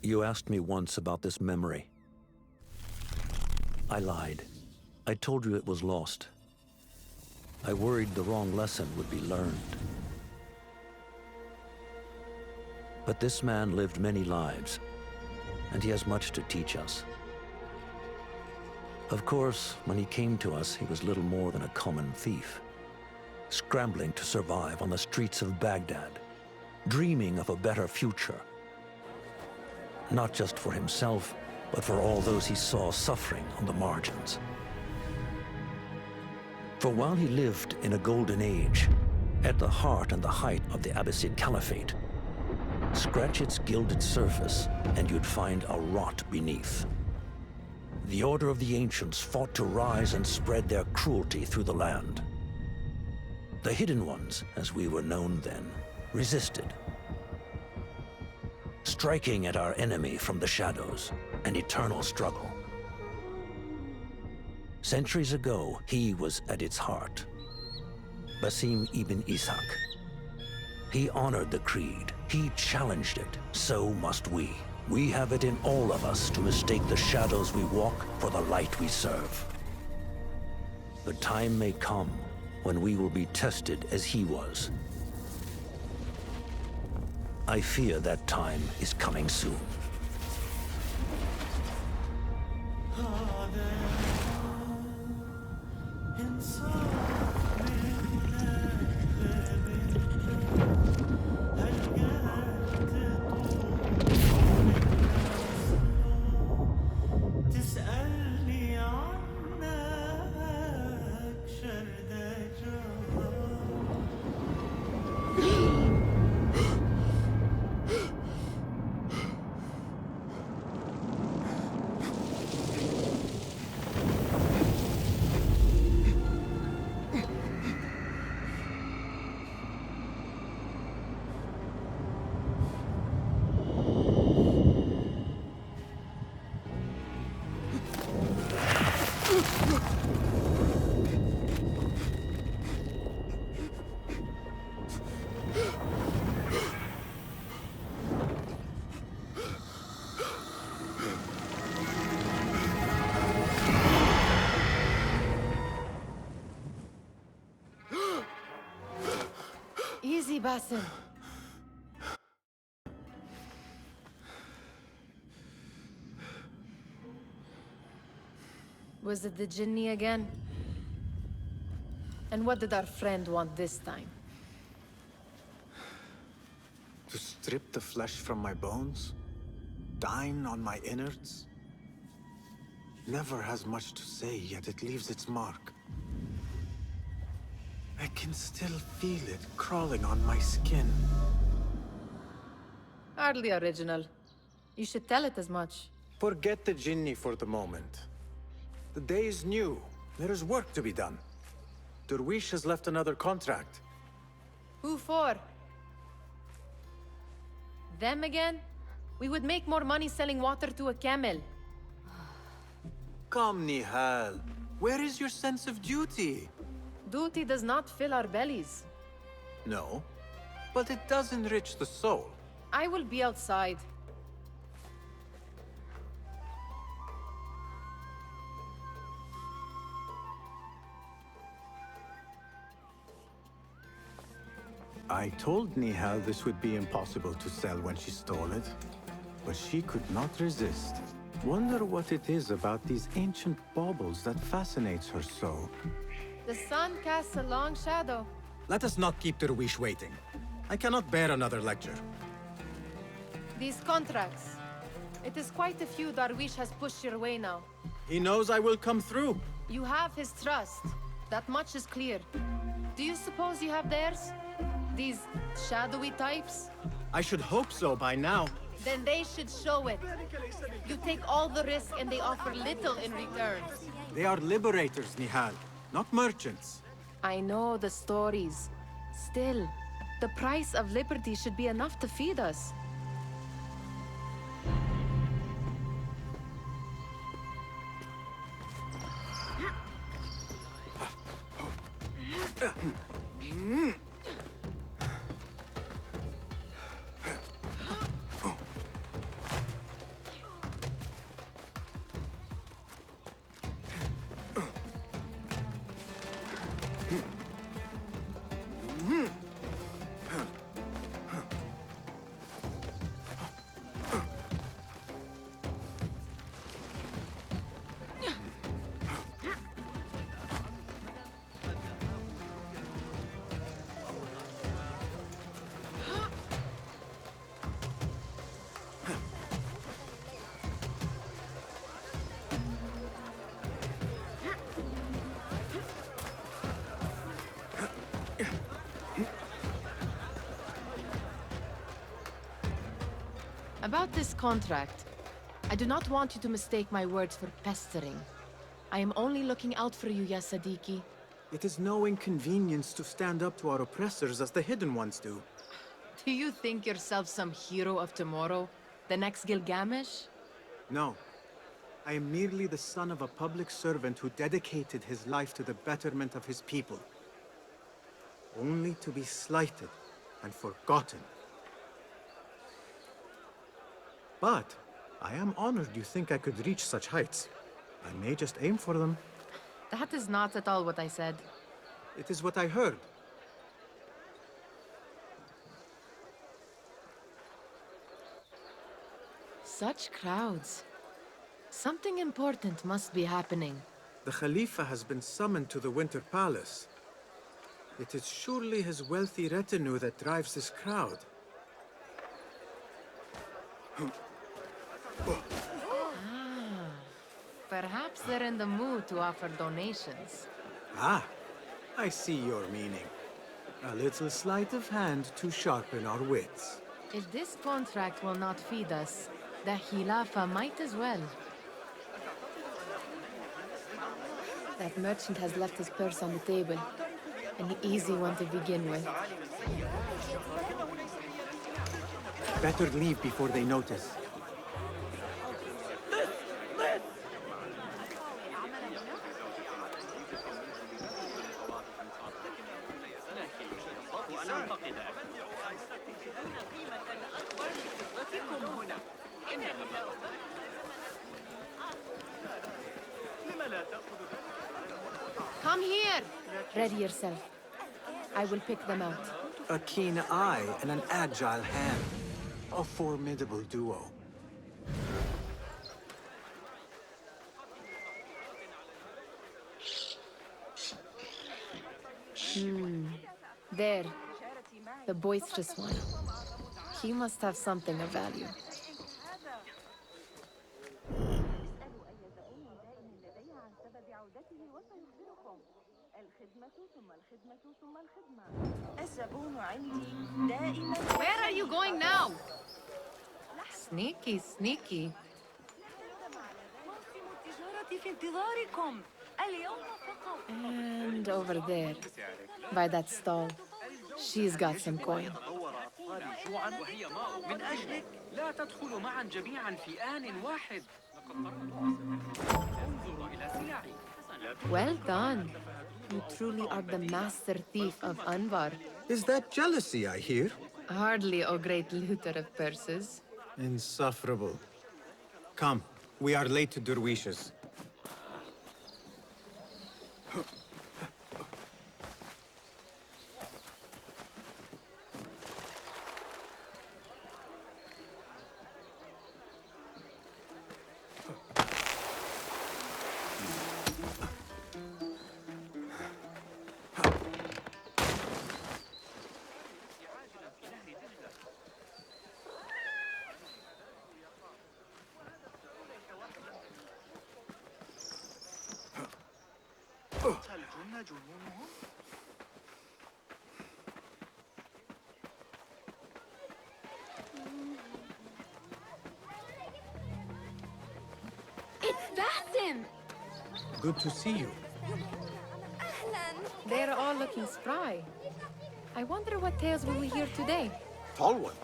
You asked me once about this memory. I lied. I told you it was lost. I worried the wrong lesson would be learned. But this man lived many lives, and he has much to teach us. Of course, when he came to us, he was little more than a common thief, scrambling to survive on the streets of Baghdad, dreaming of a better future. Not just for himself, but for all those he saw suffering on the margins. For while he lived in a golden age, at the heart and the height of the Abbasid Caliphate, scratch its gilded surface and you'd find a rot beneath. The Order of the Ancients fought to rise and spread their cruelty through the land. The Hidden Ones, as we were known then, resisted, striking at our enemy from the shadows, an eternal struggle. Centuries ago, he was at its heart. Basim ibn Ishaq. He honored the Creed. He challenged it. So must we. We have it in all of us to mistake the shadows we walk for the light we serve. The time may come when we will be tested as he was. I fear that time is coming soon. Easy, Basim. Was it the Jinni again? And what did our friend want this time? To strip the flesh from my bones? Dine on my innards? Never has much to say, yet it leaves its mark. I can still feel it crawling on my skin. Hardly original. You should tell it as much. Forget the Jinni for the moment. The day is new. There is work to be done. Derwish has left another contract. Who for? Them again? We would make more money selling water to a camel. Come, Nihal. Where is your sense of duty? Duty does not fill our bellies. No, but it does enrich the soul. I will be outside. I told Nihal this would be impossible to sell when she stole it, but she could not resist. Wonder what it is about these ancient baubles that fascinates her so. The sun casts a long shadow. Let us not keep Derwish waiting. I cannot bear another lecture. These contracts. It is quite a few Darwish has pushed your way now. He knows I will come through. You have his trust. That much is clear. Do you suppose you have theirs? These shadowy types? I should hope so by now. Then they should show it. You take all the risk and they offer little in return. They are liberators, Nihal, not merchants. I know the stories. Still, the price of liberty should be enough to feed us. About this contract, I do not want you to mistake my words for pestering. I am only looking out for you, ya Sadiki. It is no inconvenience to stand up to our oppressors as the Hidden Ones do. Do you think yourself some hero of tomorrow? The next Gilgamesh? No. I am merely the son of a public servant who dedicated his life to the betterment of his people. Only to be slighted and forgotten. But I am honored you think I could reach such heights. I may just aim for them. That is not at all what I said. It is what I heard. Such crowds. Something important must be happening. The Khalifa has been summoned to the Winter Palace. It is surely his wealthy retinue that drives this crowd. Perhaps they're in the mood to offer donations. Ah, I see your meaning. A little sleight of hand to sharpen our wits. If this contract will not feed us, the Khilafa might as well. That merchant has left his purse on the table. An easy one to begin with. Better leave before they notice. Come here! Ready yourself. I will pick them out. A keen eye and an agile hand. A formidable duo. There. The boisterous one. He must have something of value. Where are you going now? Sneaky, sneaky. And over there, by that stall, she's got some coin. من أجلك لا تدخل معا جميعا في آن واحد. انظر إلى سلاحي. Well done. You truly are the master thief of Anvar. Is that jealousy I hear? Hardly, O great looter of purses. Insufferable. Come, we are late to Derwishes. Good to see you. They're all looking spry. I wonder what tales we will hear today. Tall one.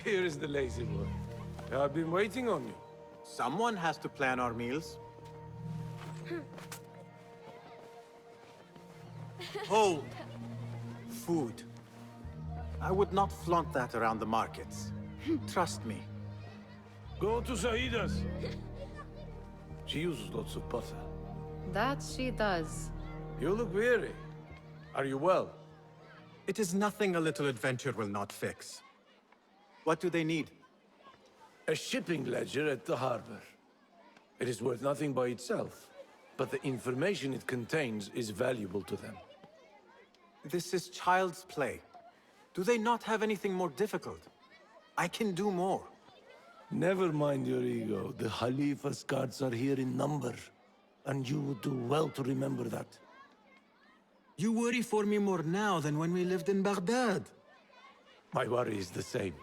Here is the lazy boy. I've been waiting on you. Someone has to plan our meals. Hold. Food. I would not flaunt that around the markets. Trust me. Go to Saida's. She uses lots of butter. That she does. You look weary. Are you well? It is nothing a little adventure will not fix. What do they need? A shipping ledger at the harbor. It is worth nothing by itself, but the information it contains is valuable to them. This is child's play. Do they not have anything more difficult? I can do more. Never mind your ego. The Khalifa's guards are here in number, and you would do well to remember that. You worry for me more now than when we lived in Baghdad. My worry is the same.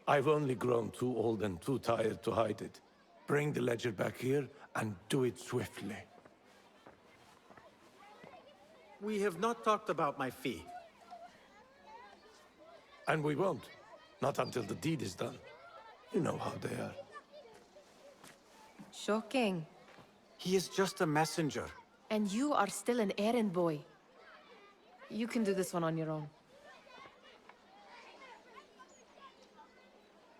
I've only grown too old and too tired to hide it. Bring the ledger back here, and do it swiftly. We have not talked about my fee. And we won't. Not until the deed is done. You know how they are. Shocking. He is just a messenger. And you are still an errand boy. You can do this one on your own.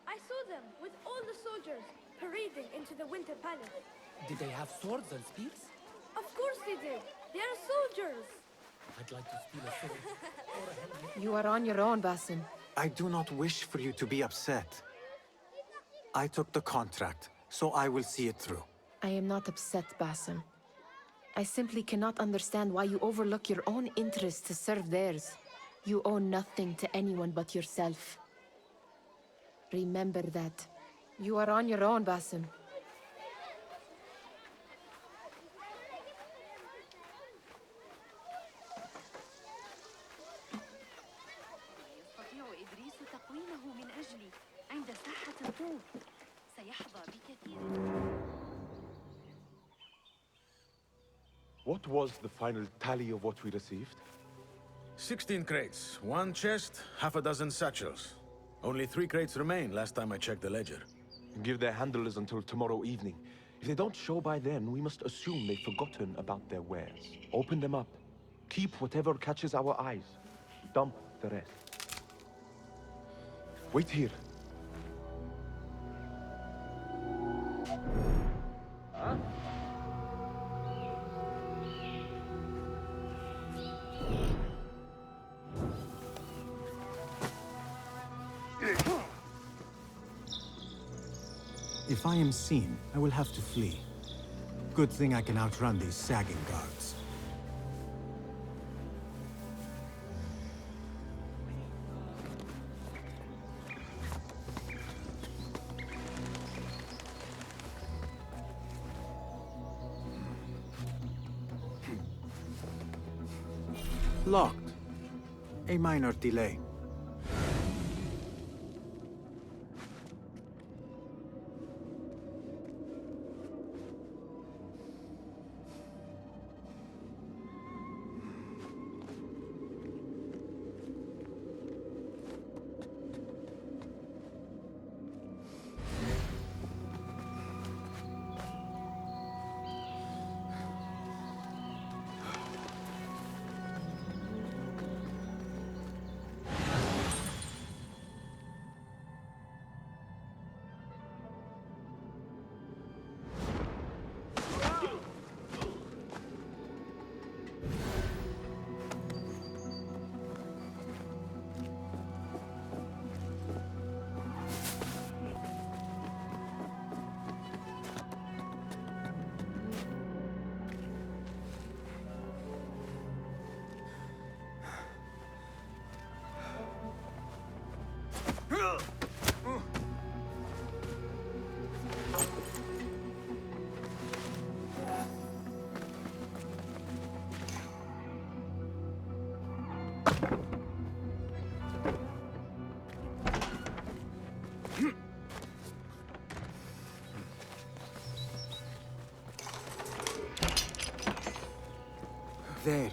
I saw them with all the soldiers parading into the Winter Palace. Did they have swords and spears? Of course they did. They are soldiers. I'd like to steal a sword. You are on your own, Basim. I do not wish for you to be upset. I took the contract, so I will see it through. I am not upset, Basim. I simply cannot understand why you overlook your own interests to serve theirs. You owe nothing to anyone but yourself. Remember that. You are on your own, Basim. يستطيع إدريس تقويمه من أجلي عند ساحة الطور. سيحظى بكثير. What was the final tally of what we received? 16 crates, 1 chest, half a dozen satchels. Only 3 crates remain last time I checked the ledger. Give their handlers until tomorrow evening. If they don't show by then, we must assume they've forgotten about their wares. Open them up. Keep whatever catches our eyes. Dump the rest. Wait here. If I am seen, I will have to flee. Good thing I can outrun these sagging guards. Locked. A minor delay. There.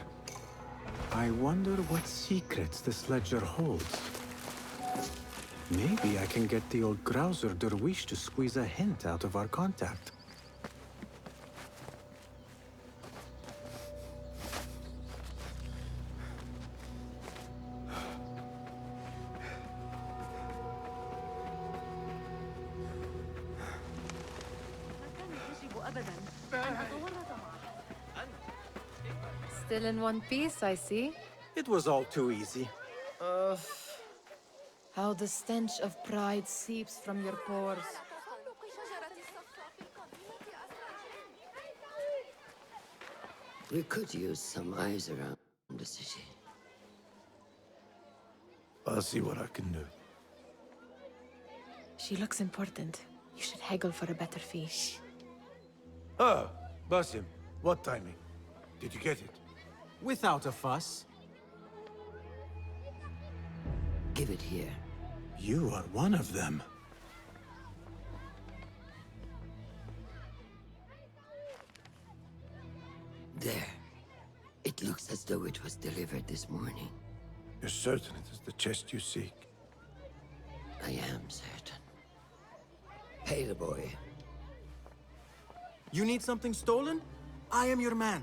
I wonder what secrets this ledger holds. Maybe I can get the old grouser Derwish to squeeze a hint out of our contact. Still in one piece, I see. It was all too easy. How the stench of pride seeps from your pores. We could use some eyes around the city. I'll see what I can do. She looks important. You should haggle for a better fee. Ah, Basim, what timing? Did you get it? Without a fuss. it here. You are one of them. There. It looks as though it was delivered this morning. You're certain it is the chest you seek? I am certain. Pay the boy. You need something stolen? I am your man.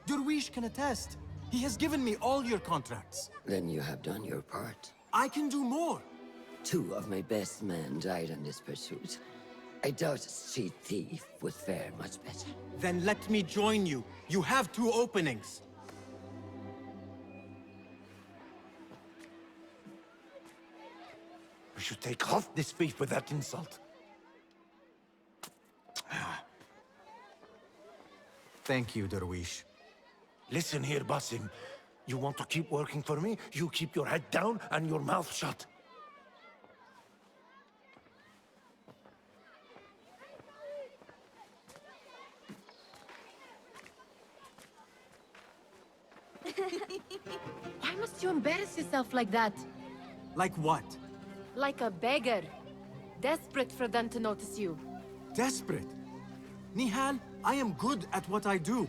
Durwish can attest. He has given me all your contracts. Then you have done your part. I can do more. 2 of my best men died in this pursuit. I doubt a street thief would fare much better. Then let me join you. You have 2 openings. We should take off this thief with that insult. Thank you, Durwish. Listen here, Basim. You want to keep working for me? You keep your head down and your mouth shut. Why must you embarrass yourself like that? Like what? Like a beggar. Desperate for them to notice you. Desperate? Nihal, I am good at what I do.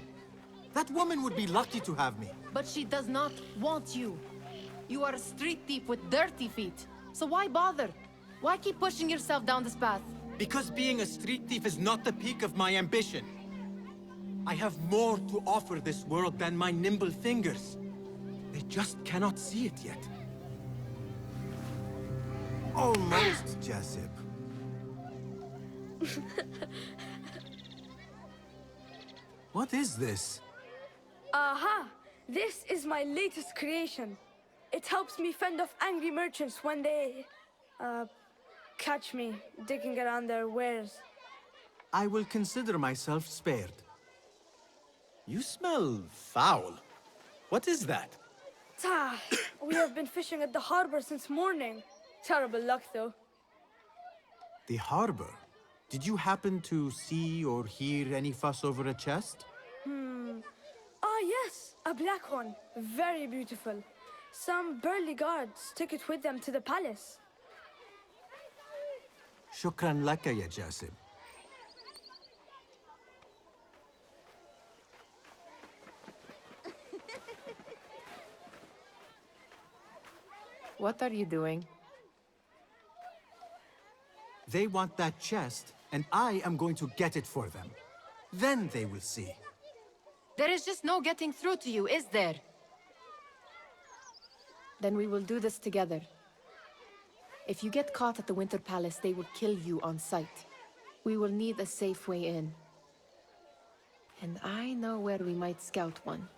That woman would be lucky to have me. But she does not want you. You are a street thief with dirty feet. So why bother? Why keep pushing yourself down this path? Because being a street thief is not the peak of my ambition. I have more to offer this world than my nimble fingers. They just cannot see it yet. Almost, Jessup. What is this? Aha! This is my latest creation. It helps me fend off angry merchants when they... catch me digging around their wares. I will consider myself spared. You smell foul. What is that? Tah! We have been fishing at the harbor since morning. Terrible luck, though. The harbor? Did you happen to see or hear any fuss over a chest? Ah, yes, a black one. Very beautiful. Some burly guards took it with them to the palace. Shukran laka, ya Jasib. What are you doing? They want that chest, and I am going to get it for them. Then they will see. There is just no getting through to you, is there? Then we will do this together. If you get caught at the Winter Palace, they will kill you on sight. We will need a safe way in. And I know where we might scout one.